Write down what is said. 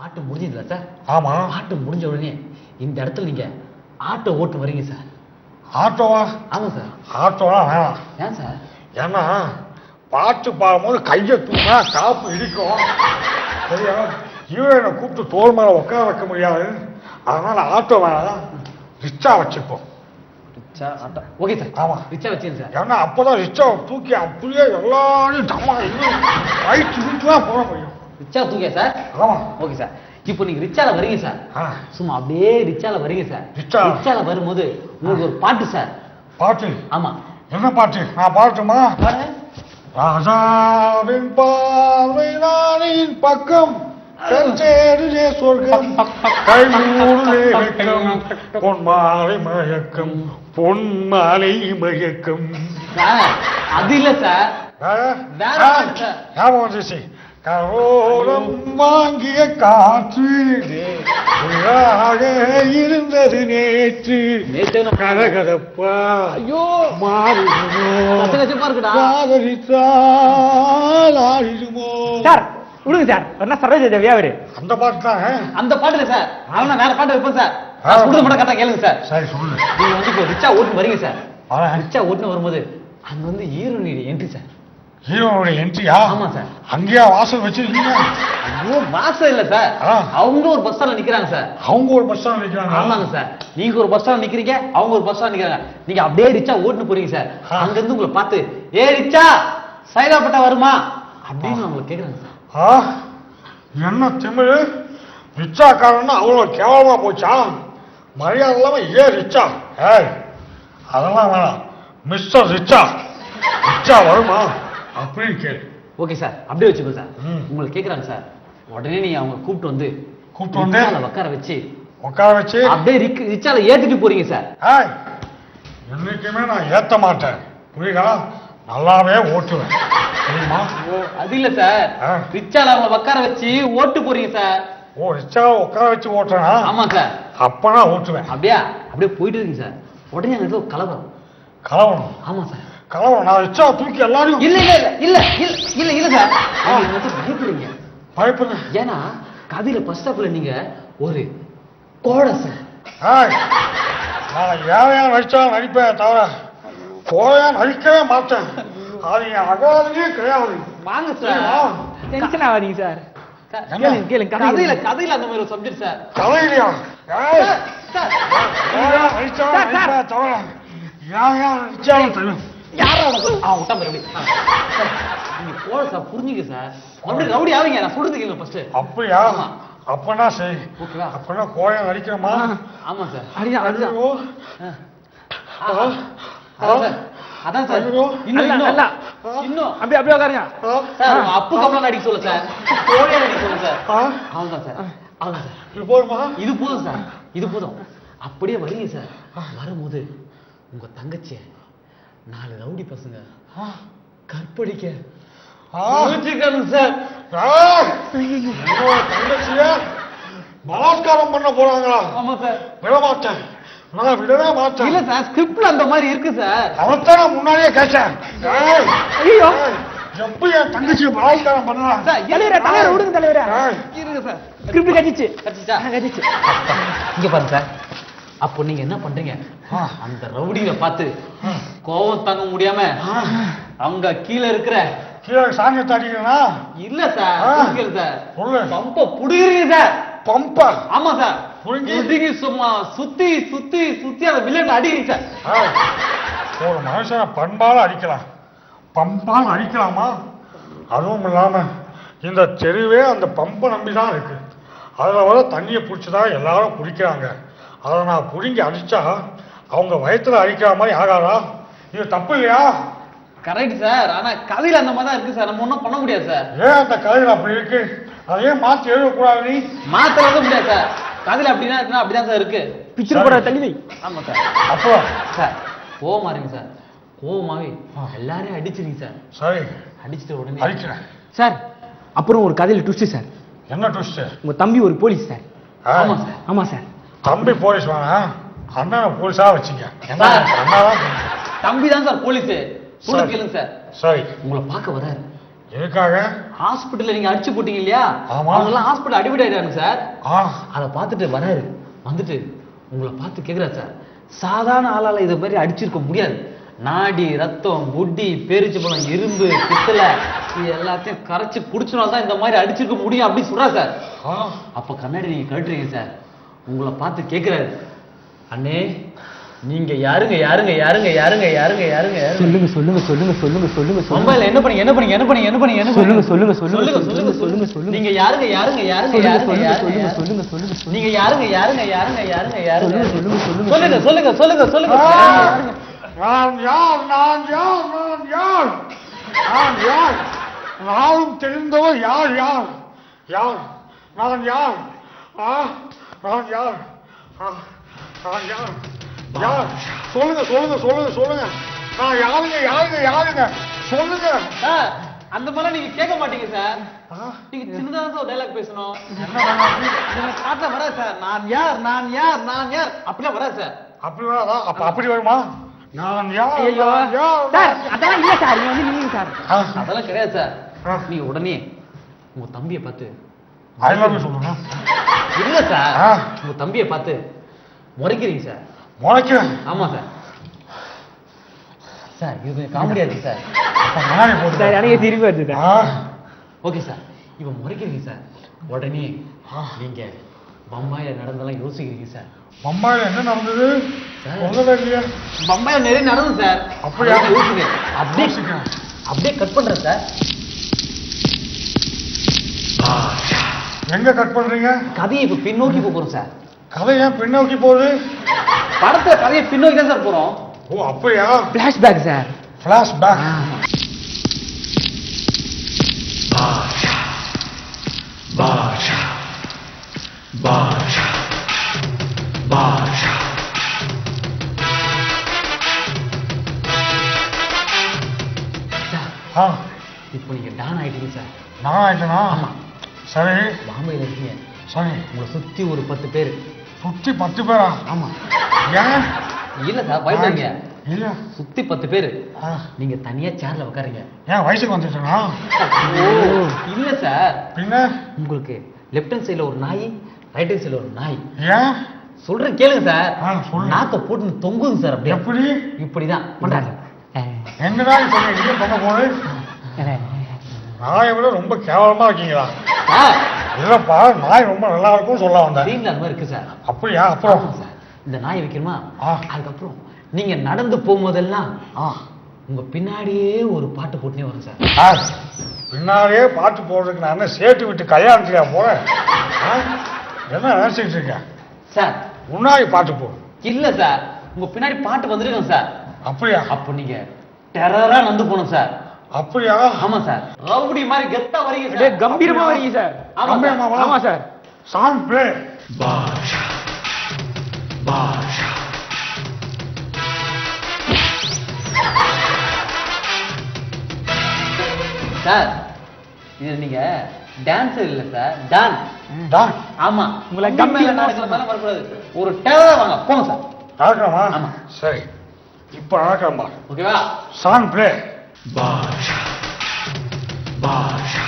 பாட்டு முடிஞ்சதுல சார்? ஆமா. பாட்டு முடிஞ்ச உடனே இந்த இடத்துல நீங்க ஆட்டோ ஓட்டு வரீங்க சார். ஆட்டோவா? ஆமா சார். ஆட்டோலாம் வேணாம். ஏன் சார்? ஏன்னா பாட்டு பாடும்போது கையை தூக்கினா காப்பு இடிக்கும். சரியா? ஹீரோயினை கூப்பிட்டு தோல் மேலே உட்கார வைக்க முடியாது. அதனால ஆட்டோ வேணாம், ரிக்ஷா வச்சுப்போம். Rickshaw auto okay sir. ஆமா, ரிக்ஷா வச்சுங்க சார். ஏன்னா அப்போதான் ரிக்ஷாவை தூக்கி அப்படியே எல்லாரையும் டம்மா வயிற்று வீட்டுலாம் போட முடியும். ரிக்ஷா தூக்கியா சார்? ஆமா. Okay sir. இப்போ நீங்க ரிக்ஷால வரீங்க சார். சும்மா அப்படியே ரிக்ஷால வரீங்க சார். ரிக்ஷால வரும்போது உங்களுக்கு ஒரு பாட்டு சார். பாட்டு? ஆமா. என்ன பாட்டு? நான் பாடட்டுமா? ராஜாவின் பார்வை ராணியின் பக்கம், கச்சேரிலே சொர்க்கம், கைமூடிலே வெட்கம், பொன்மாலை மயக்கம், பொன்மாலை மயக்கம். அது இல்ல சார். ஞாபகம் வந்துச்சு. கரோலம் வாங்கிய காற்று இருந்தது நேற்று கதகதப்பா. ஐயோ மாறுமோ சார். விடுங்க சார். என்ன சரோஜா தேவி அவரு? அந்த பாட்டு தான். அந்த பாட்டு சார். அவனா வேற பாட்டு வைப்பேன் சார். கொடுத்த மட்டும் கரெக்டா கேளுங்க சார். சரி சொல்லு. நீங்க வந்து இப்போ ரிக்ஷா ஓட்டு வரீங்க சார். ரிக்ஷா ஓட்டுன்னு வரும்போது அங்க வந்து ஹீரோனுடைய என்ட்ரி சார். ஹீரோனுடைய என்ட்ரியா? ஆமா சார். அங்கேயா வாசல் வச்சிருக்கீங்க? ஐயோ வாசல் இல்ல சார். அவங்க ஒரு பஸ் ஸ்டாண்ட்ல நிக்கிறாங்க சார். அவங்க ஒரு பஸ் ஸ்டாண்ட்ல நிக்கிறாங்க? ஆமாங்க சார். நீங்க ஒரு பஸ் ஸ்டாண்ட்ல நிக்கிறீங்க, அவங்க ஒரு பஸ் ஸ்டாண்ட்ல நிக்கிறாங்க. நீங்க அப்படியே ரிக்ஷா ஓட்டுன்னு போறீங்க சார். அங்க இருந்து உங்களை பார்த்து ஏ ரிக்ஷா சைதாப்பட்டா வருமா அப்படின்னு அவங்க கேக்குறாங்க சார். என்ன திமிரு? ரிக்ஷாக்காரன்னா அவ்வளோ கேவலமா போச்சா? மரியாதை இல்லாம ஏ ரிக்ஷா. ஏய் அதெல்லாம் வேணாம், மிஸ்டர் ரிக்ஷா, ரிக்ஷா வருமா அப்படின்னு கேளு. ஓகே சார், அப்படியே வச்சுக்கோ சார். உங்களை கேட்குறாங்க சார். உடனே நீங்க அவங்க கூப்பிட்டு வந்து உட்கார வச்சு அப்படியே ரிக்ஷால ஏத்திட்டு போறீங்க சார். என்னைக்குமே நான் ஏத்த மாட்டேன், புரியுதா? நல்லாவே ஓட்டுவேன், தெரியுமா? அது இல்ல சார், ரிக்ஷால அவங்க உட்கார வச்சு ஓட்டு போறீங்க சார். ஓ, ரிக்ஷாவை உட்கார வச்சு ஓட்டுறேனா? ஆமா சார். அப்ப நான் ஓட்டுவேன். அப்படியே போயிட்டு இருக்கீங்க சார். உடனே அங்க ஒரு கலவரம். கலவரம்? ஆமா சார். கலவரம்? நான் ரிக்ஷா தூக்கி எல்லாரையும் இல்ல சார். பயப்படுறீங்க. பயப்படுறேன் ஏன்னா கதையில ஃபர்ஸ்ட் ஸ்டாப்ல நீங்க ஒரு கோழை சார். நான் ஏழையா நடிச்சா நடிப்பேன் தவிர கோழையா நடிக்கவே மாட்டேன். அது என் அகாதமே கிடையாது. வாங்க சார், டென்ஷன் ஆகாதீங்க சார். கேளுங்க. கதையில அந்த மாதிரி ஒரு சப்ஜெக்ட் சார். கதையிலையா? நடிச்சா நடிப்பேன் தவிர ஏழையா நடிச்சாலும் தெரியும். புரிஞ்சுங்க சார். ரவுடி ஆவீங்க, நான் சொல்றது கேளுங்க ஃபர்ஸ்ட். அப்படியா? அப்பனா சரி. அப்பனா கோழையா நடிக்கிறோமா? ஆமா சார். அதான் சார். இன்னும் அப்படியே உட்காருங்க சார். அப்பு கமலா நடிக்க சொல்ல சார், கோழையா நடிக்க சொல்ல சார். அவ்வளவுதான் சார். இது போதுமா? இது போதும் சார், இது போதும். அப்படியே வரீங்க சார். வரும்போது உங்க தங்கச்சிய 4 ரவுடி பசங்க கற்பழிக்க சார். தங்கச்சிய பலாத்காரம் பண்ண போறாங்களா? ஆமா சார். விட மாட்டேன், நான் விடவே மாட்டேன். இல்ல சார், ஸ்கிரிப்ட்ல அந்த மாதிரி இருக்கு சார். அவன்தான் முன்னாடியே கேட்டேன். ஐயோ, எப்ப என் தங்கச்சிய பலாத்காரம் பண்ணலாம்? தலைவரை விடுங்க தலைவரே. இருங்க சார். ஸ்கிரிப்ட் கட்டிச்சு. இங்க பாருங்க சார். அப்போ நீங்க என்ன பண்றீங்க? அந்த ரவுடியை பார்த்து கோவம் தாங்க முடியாம அங்க கீழே இருக்கிற சாங்க தாடிக்கிறா? இல்ல சார், பம்ப புடுகிறீங்க சார். பம்பா? ஆமா சார். புடுங்கி சும்மா சுத்தி அந்த வில்லன் அடிக்கிறீங்க சார். ஒரு மனுஷனை பண்பால அடிக்கலாம், பம்பால் அடிக்கலாமா? அதுவும் இல்லாம இந்த தெருவே அந்த பம்பை நம்பிதான் இருக்கு. அதுல வர தண்ணியை பிடிச்சதான் எல்லாரும் குடிக்கிறாங்க. அதை நான் புடுங்கி அடிச்சா அவங்க வயிற்றுல அடிக்கிற மாதிரி ஆகாதா? இது தப்பு இல்லையா? Correct sir. ஆனா கதையில அந்த மாதிரி தான் இருக்கு சார், நம்ம ஒன்றும் பண்ண முடியாது சார். ஏன் அந்த கதையில அப்படி இருக்கு? அதையே மாற்றி எழுதக்கூடாது. நீ மாற்ற முடியாது சார். கதையில அப்படின்னா இருக்குன்னா அப்படிதான் சார் இருக்கு. பிக்சர் போட தள்ளி. ஆமா சார். அப்போ சார் கோவமாறீங்க சார். கோவமாவே எல்லாரையும் அடிச்சிருங்க சார். சரி, அடிச்சுட்டு உடனே அடிக்கிறேன் சார். அப்புறம் ஒரு கதையில ட்விஸ்ட் சார். என்ன ட்விஸ்ட்? உங்க தம்பி ஒரு போலீஸ் சார். ஆமா சார். ஆமா சார். தம்பி போலீஸ் வேணா, அண்ணனை போலீஸா வச்சுங்க. தம்பி தான் சார் போலீஸ். கேளுங்க சார். சரி, உங்களை பார்க்க வராரு. எதுக்காக? ஹாஸ்பிட்டல்ல நீங்க அடிச்சு போட்டீங்க இல்லையா? ஆமா. அவங்க எல்லாம் ஹாஸ்பிட்டல் அட்மிட் ஆயிட்டாங்க சார். அத பார்த்துட்டு வராரு. வந்துட்டு உங்களை பார்த்து கேக்குறாரு சார். சாதாரண ஆளால இதை மாதிரி அடிச்சிருக்க முடியாது. நாடி, ரத்தம், முடி, பேரிச்சம்பழம், இரும்பு, பித்தளை இது எல்லாத்தையும் கரைச்சு குடிச்சனால்தான் இந்த மாதிரி அடிச்சிருக்க முடியும் அப்படின்னு சொல்றாரு சார். அப்ப கண்ணாடி நீங்க கழட்டுறீங்க சார். உங்களை பார்த்து கேக்குறாரு, அண்ணே நீங்க யாருங்க யாருங்க யாருங்க யாருங்க யாருங்க யாருங்க சொல்லுங்க சொல்லுங்க சொல்லுங்க சொல்லுங்க சொல்லுங்க மொபைல் என்ன பண்ணீங்க என்ன பண்ணீங்க என்ன பண்ணீங்க என்ன பண்ணீங்க என்ன சொல்லுங்க சொல்லுங்க சொல்லுங்க சொல்லுங்க சொல்லுங்க சொல்லுங்க நீங்க யாருங்க யாருங்க யாருங்க யாருங்க சொல்லுங்க சொல்லுங்க சொல்லுங்க நீங்க யாருங்க யாருங்க யாருங்க யாருங்க யாருங்க சொல்லுங்க சொல்லுங்க சொல்லுங்க சொல்லுங்க சொல்லுங்க சொல்லுங்க நான் யார் நான் யார் நான் யார் நான் யார் நானும் தெரிந்தவர் யார் யார் யார் நான் யார் நான் யார் நான் யார் யார் சொல்லுங்க சொல்லுங்க சொல்லுங்க சொல்லுங்க நான் யாருங்க யாருங்க யாருங்க சொல்லுங்க சார். அந்த மாதிரி நீங்க கேட்க மாட்டீங்க சார். நீங்க சின்னதா ஒரு டைலாக் பேசணும். பாட்டா வராது சார். நான் யார் நான் யார் நான் யார் அப்படிலாம் வராது சார். அப்படி வராதா? அப்ப அப்படி வருமா? நான் யார் ஐயோ நான் யார் சார் அதெல்லாம் இல்ல சார் நீங்க வந்து நில்லுங்க சார். அதெல்லாம் கிடையாது சார். நீங்க உடனே உங்க தம்பியை பார்த்து ஐ லவ் யூ சொல்லுங்க. இல்ல சார், உங்க தம்பியை பார்த்து முறைக்கிறீங்க சார். முறைக்கிறேன்? ஆமா சார். சார் இது கொஞ்சம் காமெடியா இருக்கு சார். முன்னாடி போட்டு சார் எனக்கு திரும்பி வருது சார். Okay sir. இப்போ முறைக்கிறீங்க சார். உடனே நீங்க பம்பாயில நடந்தெல்லாம் யோசிக்கிறீங்க சார். பம்பாயில என்ன நடந்தது சொல்லவே இல்லையா? பம்பாயில நிறைய நடந்தது சார். அப்படியா? யோசிங்க. அப்படியே அப்படியே கட் பண்றேன் சார். எங்க கட் பண்றீங்க? கதையை இப்ப பின்னோக்கி போறோம் சார். கதை ஏன் பின்னோக்கி போகுது? படத்துல கதையை பின்னோக்கி தான் சார் போறோம். ஓ அப்படியா? Flashback sir. ஃபிளாஷ்பேக். பாஷா பாஷா பாஷா பாஷா சார் இப்போ நீங்க டான் ஆயிட்டீங்க சார். நான் ஆயிட்டேனா? ஆமா. சரி பாம்பேல இருக்கீங்க. சரி. உங்களை சுத்தி ஒரு 10 பேர். சுத்தி 10 பேரா? ஆமா. ஏன்? இல்ல சார் பயப்படுறீங்க. இல்ல சுத்தி 10 பேர். நீங்க தனியா சேர்ல உட்காருங்க. ஏன் வயசுக்கு வந்துட்டேனா? இல்ல சார், பின்ன உங்களுக்கு லெஃப்ட் ஹேண்ட் சைடுல ஒரு நாய், ரைட் ஹேண்ட் சைடுல ஒரு நாய். ஏன்? சொல்றேன் கேளுங்க சார். சொல்லு. நாக்க போட்டு தொங்குது சார். அப்படியே எப்படி? இப்படிதான் பண்றாங்க. எங்க நாய் சொன்னீங்க? நீங்க தொங்க போது நாயை விட ரொம்ப கேவலமா இருக்கீங்களா? சார் இல்லப்பா, நாய் ரொம்ப நல்லா இருக்கும் சொல்ல வந்தேன். சீன்ல அது மாதிரி இருக்கு சார். அப்படியா? அப்புறம் ஆமா சார். இந்த நாய் வைக்கணுமா? ஆ. அதுக்கப்புறம் நீங்க நடந்து போகும்போதெல்லாம் உங்க பின்னாடியே ஒரு பாட்டு போட்டுனே வரும் சார். பின்னாடியே பாட்டு போடுறதுக்கு நான் என்ன சேட்டு விட்டு கல்யாணத்துக்கா போறேன்? என்ன நினைச்சிட்டு இருக்கேன் சார்? முன்னாடி பாட்டு போடு. இல்ல சார், உங்க பின்னாடி பாட்டு வந்துருக்கோம் சார். அப்படியா? அப்போ நீங்க டெரரா நடந்து போகணும் சார். அப்படியா? ஆமா சார். ரவுடி மாதிரி கெத்தா வரீங்க அப்படியே சார். கம்பீரமா வரீங்க சார். ஆமா சார். ஆமா sir. Song play. Baasha Baasha sir இது நீங்க டான்சர் இல்ல சார், டான். டான். ஆமா. உங்களை கம்பி மேல கம்பீரமா நடக்கிற மாதிரி வரக்கூடாது. ஒரு டெரரா வாங்க போங்க சார். நடக்கலாமா? ஆமா. சரி, இப்ப நடக்கலாமா? ஓகேவா? Song play. பாஷா பாஷா